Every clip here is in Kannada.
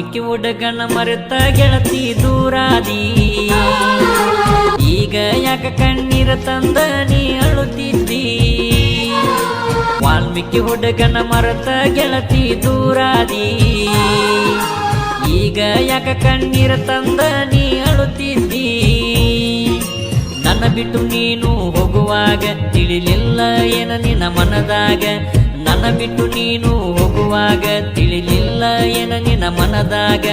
ವಾಲ್ಮೀಕಿ ಹುಡುಗನ ಮರೆತ ಗೆಳತಿ ದೂರಾದಿ. ಈಗ ಯಾಕ ಕಣ್ಣೀರ ತಂದ ನೀ ಅಳುತ್ತಿದ್ದಿ. ವಾಲ್ಮೀಕಿ ಹುಡುಗನ ಮರೆತ ಗೆಳತಿ ದೂರಾದಿ. ಈಗ ಯಾಕ ಕಣ್ಣೀರ ತಂದ ನೀ ಅಳುತ್ತಿದ್ದಿ. ನನ್ನ ಬಿಟ್ಟು ನೀನು ಹೋಗುವಾಗ ತಿಳಿಲಿಲ್ಲ ಏನ ನಿನ್ನ ಮನದಾಗ. ನನ್ನ ಬಿಟ್ಟು ನೀನು ಹೋಗುವಾಗ ತಿಳಿಲಿಲ್ಲ ಏನ ನಿನ್ನ ಮನದಾಗ.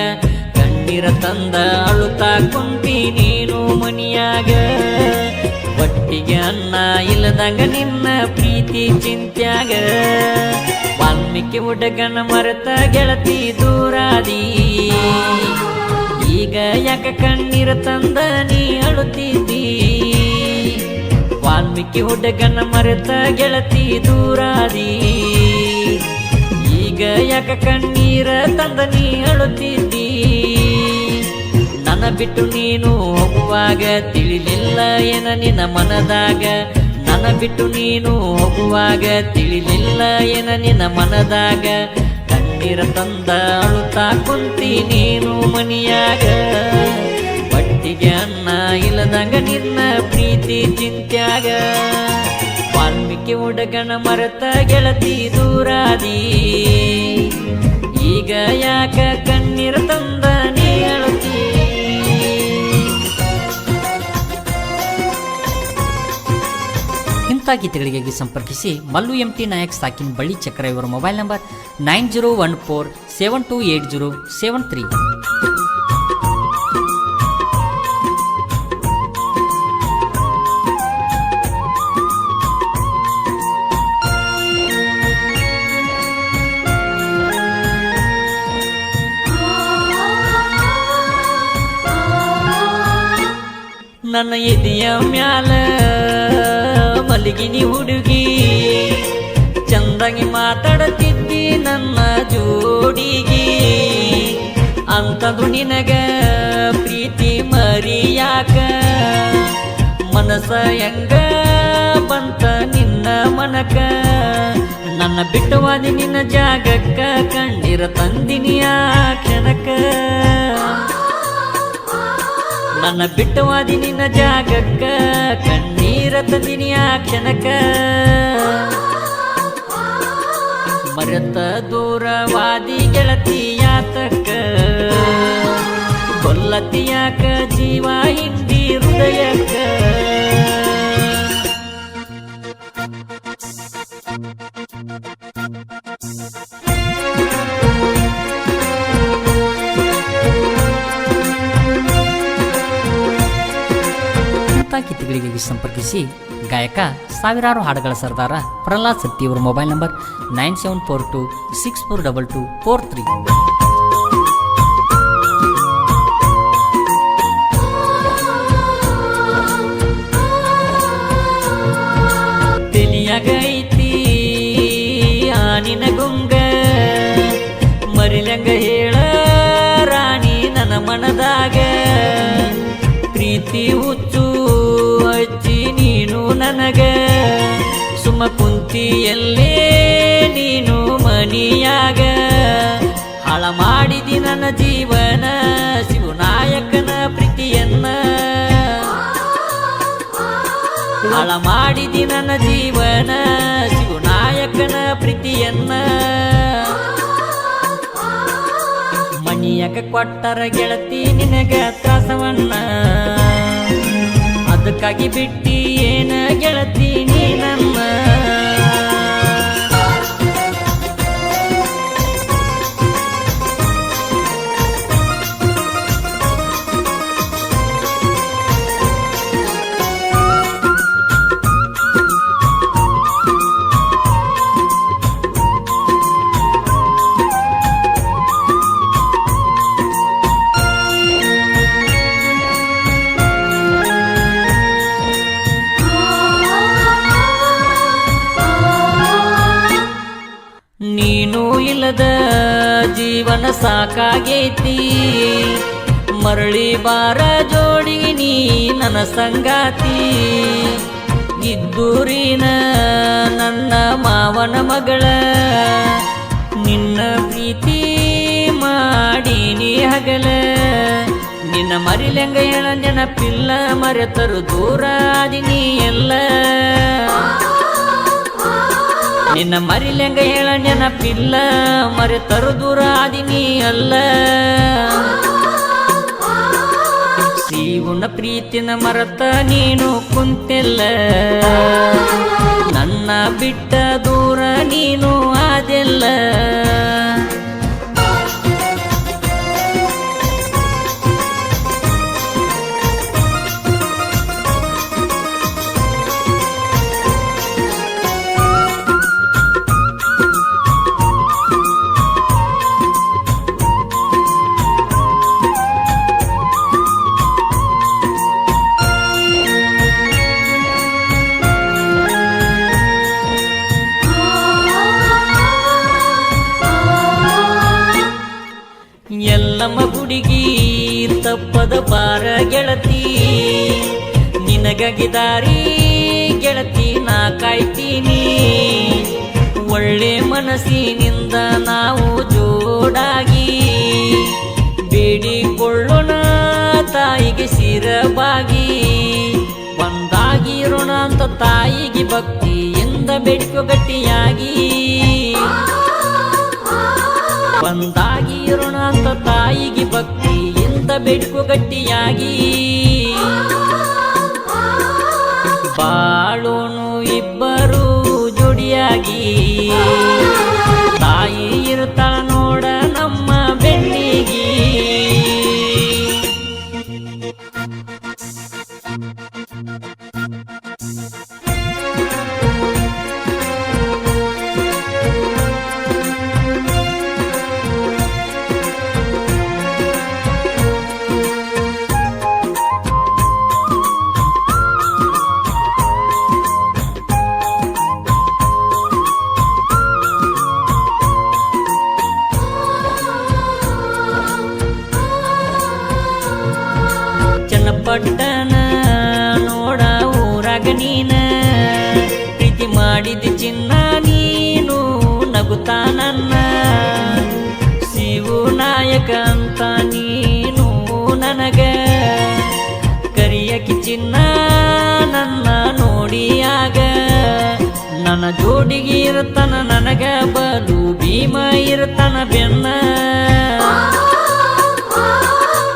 ಕಣ್ಣೀರ ತಂದ ಅಳುತ್ತಾ ಕುಂತಿ ನೀನು ಮನಿಯಾಗ. ಒಟ್ಟಿಗೆ ಅನ್ನ ಇಲ್ಲದಂಗ ನಿನ್ನ ಪ್ರೀತಿ ಚಿಂತ್ಯಾಗ. ವಾಲ್ಮೀಕಿ ಹುಡುಗನ ಮರೆತ ಗೆಳತಿ ದೂರಾದಿ. ಈಗ ಯಾಕ ಕಣ್ಣೀರ ತಂದ ನೀ ಅಳುತ್ತಿದ್ದಿ. ವಾಲ್ಮೀಕಿ ಹುಡುಗನ ಮರೆತ ಗೆಳತಿ ದೂರಾದಿ. ಈಗ ಯಾಕ ಕಣ್ಣೀರ ತಂದ ನೀ ಅಳುತ್ತಿದ್ದಿ. ನನ್ನ ಬಿಟ್ಟು ನೀನು ಹೋಗುವಾಗ ತಿಳಿಲಿಲ್ಲ ಏನ ನಿನ್ನ ಮನದಾಗ. ನನ್ನ ಬಿಟ್ಟು ನೀನು ಹೋಗುವಾಗ ತಿಳಿಲಿಲ್ಲ ಏನ ನಿನ್ನ ಮನದಾಗ. ಕಣ್ಣೀರ ತಂದ ಅಳುತ್ತಾ ಕುಂತಿ ನೀನು ಮನಿಯಾಗ. ಒಟ್ಟಿಗೆ ಅನ್ನ ಇಲ್ಲದಂಗ ನಿನ್ನ ಪ್ರೀತಿ ಚಿಂತ್ಯಾಗ. ವಾಲ್ಮೀಕಿ ಹುಡುಗನ ಮರೆತ ಗೆಳತಿ ದೂರಾದಿ. ಈಗ ಯಾಕ ಕಣ್ಣೀರ ತಂದ ನೀ ಅಳುತ್ತಿ. ಇಂಥ ಗೀತೆಗಳಿಗಾಗಿ ಸಂಪರ್ಕಿಸಿ ಮಲ್ಲು MT ನಾಯಕ್ ಸಾಕಿನ್ ಬಳ್ಳಿ ಚಕ್ರ. ಇವರ ಮೊಬೈಲ್ ನಂಬರ್ 9014728073. ನನ್ನ ಎದೆಯ ಮ್ಯಾಲ ಮಲಗಿನಿ ಹುಡುಗಿ. ಚಂದಾಗಿ ಮಾತಾಡುತ್ತಿದ್ದಿ ನನ್ನ ಜೋಡಿಗಿ. ಅಂತದು ನಿನಗ ಪ್ರೀತಿ ಮರಿಯಾಕ. ಮನಸ ಹೆಂಗ ಬಂತ ನಿನ್ನ ಮನಕ. ನನ್ನ ಬಿಟ್ಟವಾದಿ ನಿನ್ನ ಜಾಗಕ್ಕ. ಕಣ್ಣೀರ ತಂದಿನಿಯ ಕ್ಷಣಕ. ನನ್ನ ಬಿಟ್ಟವಾದಿ ನಿನ್ನ ಜಾಗಕ್ಕ. ಕಣ್ಣೀರ ತಂದಿನಿಯ ಕ್ಷಣಕ. ಮರೆತ ದೂರವಾದಿ ಗೆಳತಿಯಾತಕ್ಕ. ಕೊಲ್ಲತಿಯಾಕ ಜೀವ ಹಿಂದಿ ಹೃದಯಕ್ಕ. ಗೀತೆಗಳಿಗೆ ಸಂಪರ್ಕಿಸಿ ಗಾಯಕ ಸಾವಿರಾರು ಹಾಡುಗಳ ಸರ್ದಾರ ಪ್ರಹ್ಲಾದ್ ಸತ್ತಿ. ಅವರ ಮೊಬೈಲ್ ನಂಬರ್ 9742642243. ತಿಳಿಯಾಗೈತಿ ಆನಿನ ಗುಂಗ. ಮರಿಲಂಗ ಹೇಳ ರಾಣಿ ನನ್ನ ಮನದಾಗ. ಪ್ರೀತಿ ಹುಚ್ಚು ಹಚ್ಚಿ ನೀನು ನನಗ. ಸುಮ್ಮ ಕುಂತಿಯಲ್ಲೇ ನೀನು ಮನಿಯಾಗ. ಹಾಳ ಮಾಡಿದಿ ನನ್ನ ಜೀವನ ಶಿವನಾಯಕನ ಪ್ರೀತಿಯನ್ನ. ಹಾಳ ಮಾಡಿದಿ ನನ್ನ ಜೀವನ ಶಿವನಾಯಕನ ಪ್ರೀತಿಯನ್ನ. ಮನಿಯಾಗ ಕೊಟ್ಟರ ಗೆಳತಿ ನಿನಗ ತ್ರಾಸವನ್ನ. ಅದಕ್ಕಾಗಿ ಬಿಟ್ಟಿ ಏನ ಗೆಳತಿ ನೀ ನನ್ನ. ಜೀವನ ಸಾಕಾಗೈತಿ ಮರಳಿ ಬಾರ ಜೋಡಿಗೆ ನೀ ನನ್ನ ಸಂಗಾತಿ ಇದ್ದೂರಿನ ನನ್ನ ಮಾವನ ಮಗಳ ನಿನ್ನ ಪ್ರೀತಿ ಮಾಡೀನಿ ಆಗಲ ನಿನ್ನ ಮರಿಲೆಂಗ ಹೇಳ ನೆನಪಿಲ್ಲ ಮರೆತರು ದೂರ ಆದಿನಿ ಎಲ್ಲ ನಿನ್ನ ಮರಿಲೆಂಗ ಹೇಳ ನೆನಪಿಲ್ಲ ಮರೆತರು ದೂರ ಆದಿನಿ ಅಲ್ಲ ಶಿವನ ಪ್ರೀತಿನ ಮರೆತ ನೀನು ಕುಂತಿಲ್ಲ ನನ್ನ ಬಿಟ್ಟ ದೂರ ನೀನು ಆದೆಲ್ಲ ಎಲ್ಲಮ್ಮ ಗುಡಿಗಿ ತಪ್ಪದ ಬಾರ ಗೆಳತಿ ನಿನಗಾಗಿ ದಾರಿ ಗೆಳತಿ ನಾ ಕಾಯ್ತೀನಿ ಒಳ್ಳೆ ಮನಸ್ಸಿನಿಂದ ನಾವು ಜೋಡಾಗಿ ಬೇಡಿಕೊಳ್ಳೋಣ ತಾಯಿಗೆ ಶಿರಬಾಗಿ ಒಂದಾಗಿರೋಣ ಅಂತ ತಾಯಿಗೆ ಭಕ್ತಿಯಿಂದ ಬೇಡಿಕೊ ಗಟ್ಟಿಯಾಗಿ ಒಂದಾಗಿರೋಣ ಅಂತ ತಾಯಿಗೆ ಭಕ್ತಿಯಿಂದ ಬೇಡಿಕೊ ಗಟ್ಟಿಯಾಗಿ ಬಾಳೋನು ಇಬ್ಬರು ಜೋಡಿಯಾಗಿ ತಾಯಿ ಇರುತ್ತಾಳ ನೋಡ ನಮ್ಮ ಬೆನ್ನಿಗಿ ಪಟ್ಟಣ ನೋಡ ಊರಾಗ ನೀನ ಪ್ರೀತಿ ಮಾಡಿದ ಚಿನ್ನ ನೀನು ನಗುತ್ತಾ ನನ್ನ ಶಿವು ನಾಯಕ ಅಂತ ನೀನು ನನಗ ಕರಿಯಕಿ ಚಿನ್ನ ನನ್ನ ನೋಡಿಯಾಗ ನನ್ನ ಜೋಡಿಗೆ ಇರುತ್ತಾನ ನನಗ ಬಲು ಭೀಮ ಇರುತ್ತಾನ ಬೆನ್ನ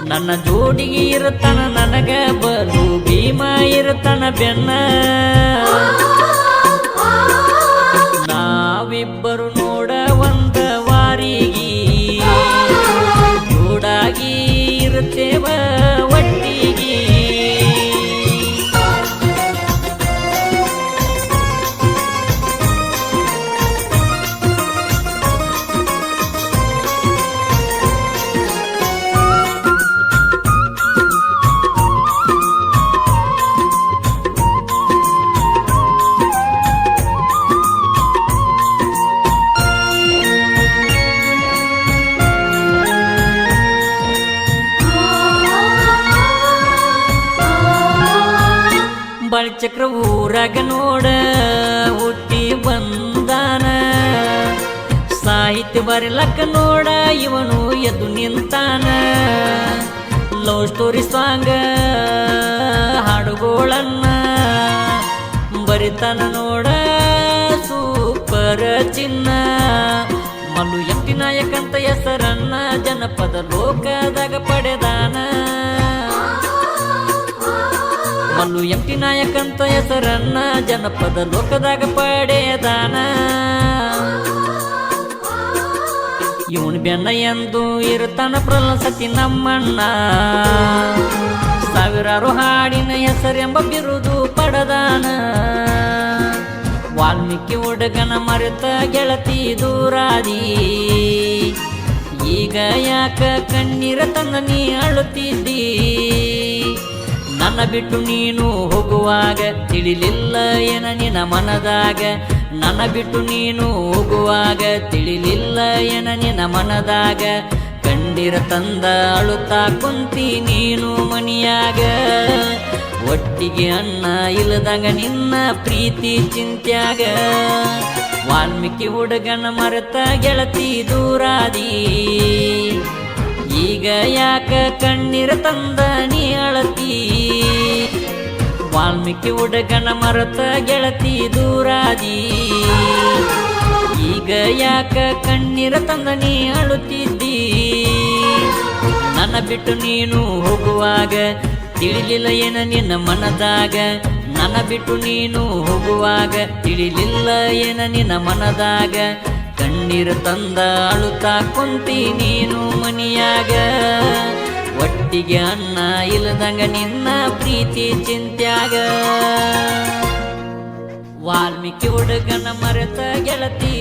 ನನ್ನ ಜೋಡಿಗೆ ಇರುತ್ತಾನ ನನಗ ಬಲು ಭೀಮ ಇರುತ್ತಾನ ಬೆನ್ನ ನಾವಿಬ್ಬರು ನೋಡ ಒಂದ ವಾರಿಗಿ ಜೋಡಾಗಿ ಇರುತ್ತೇವ ಒಟ್ಟಿಗಿ ಬಾಳಚಕ್ರ ಊರಾಗ ನೋಡ ಹುಟ್ಟಿ ಬಂದಾನ ಸಾಹಿತ್ಯ ಬರಲಕ್ಕ ನೋಡ ಇವನು ಎದ್ದು ನಿಂತಾನ ಲವ್ ಸ್ಟೋರಿ ಸಾಂಗ ಹಾಡುಗೋಳನ್ನ ಬರಿತಾನ ನೋಡ ಸೂಪರ್ ಚಿನ್ನ ಮಲ್ಲು ಎಂಟಿ ನಾಯಕ ಅಂತ ಹೆಸರನ್ನ ಜನಪದ ಲೋಕದಾಗ ಪಡೆದಾನ ಮಲ್ಲು ಎಂಟಿ ನಾಯಕ ಅಂತ ಹೆಸರನ್ನ ಜನಪದ ಲೋಕದಾಗ ಪಡೆದಾನ ಇವನ್ ಬೆನ್ನ ಎಂದು ಇರುತ್ತಾನ ಪ್ರಲಸತಿ ನಮ್ಮಣ್ಣ ಸಾವಿರಾರು ಹಾಡಿನ ಹೆಸರೆಂಬ ಬಿರುದು ಪಡೆದಾನ ವಾಲ್ಮೀಕಿ ಹುಡುಗನ ಮರೆತ ಗೆಳತಿ ದೂರಾದಿ ಈಗ ಯಾಕ ಕಣ್ಣೀರ ತಂದ ನೀ ಅಳುತ್ತಿದ್ದಿ ನನ್ನ ಬಿಟ್ಟು ನೀನು ಹೋಗುವಾಗ ತಿಳಿಲಿಲ್ಲ ಏನ ನಿನ್ನ ಮನದಾಗ ನನ್ನ ಬಿಟ್ಟು ನೀನು ಹೋಗುವಾಗ ತಿಳಿಲಿಲ್ಲ ಏನ ನಿನ್ನ ಮನದಾಗ ಕಂಡಿರ ತಂದ ಅಳುತ್ತಾ ಕುಂತಿ ನೀನು ಮನಿಯಾಗ ಒಟ್ಟಿಗೆ ಅನ್ನ ಇಲ್ಲದಾಗ ನಿನ್ನ ಪ್ರೀತಿ ಚಿಂತ್ಯಾಗ ವಾಲ್ಮೀಕಿ ಹುಡುಗನ ಮರೆತ ಗೆಳತಿ ದೂರಾದಿ ಈಗ ಯಾಕ ಕಣ್ಣೀರ ತಂದ ನೀ ಅಳತಿ ವಾಲ್ಮೀಕಿ ಹುಡುಗನ ಮರತ ಗೆಳತಿ ದೂರಾದಿ ಈಗ ಯಾಕ ಕಣ್ಣೀರ ತಂದ ನೀ ಅಳುತ್ತಿದ್ದಿ ನನ್ನ ಬಿಟ್ಟು ನೀನು ಹೋಗುವಾಗ ತಿಳಿಲಿಲ್ಲ ಏನ ನಿನ್ನ ಮನದಾಗ ನನ್ನ ಬಿಟ್ಟು ನೀನು ಹೋಗುವಾಗ ತಿಳಿಲಿಲ್ಲ ಏನ ನಿನ್ನ ಮನದಾಗ ಕಣ್ಣೀರು ತಂದ ಅಳುತ್ತಾ ಕುಂತಿ ನೀನು ಮನಿಯಾಗ ಒಟ್ಟಿಗೆ ಅನ್ನ ಇಲ್ಲದಂಗ ನಿನ್ನ ಪ್ರೀತಿ ಚಿಂತ್ಯಾಗ ವಾಲ್ಮೀಕಿ ಹುಡುಗನ ಮರೆತ ಗೆಳತಿ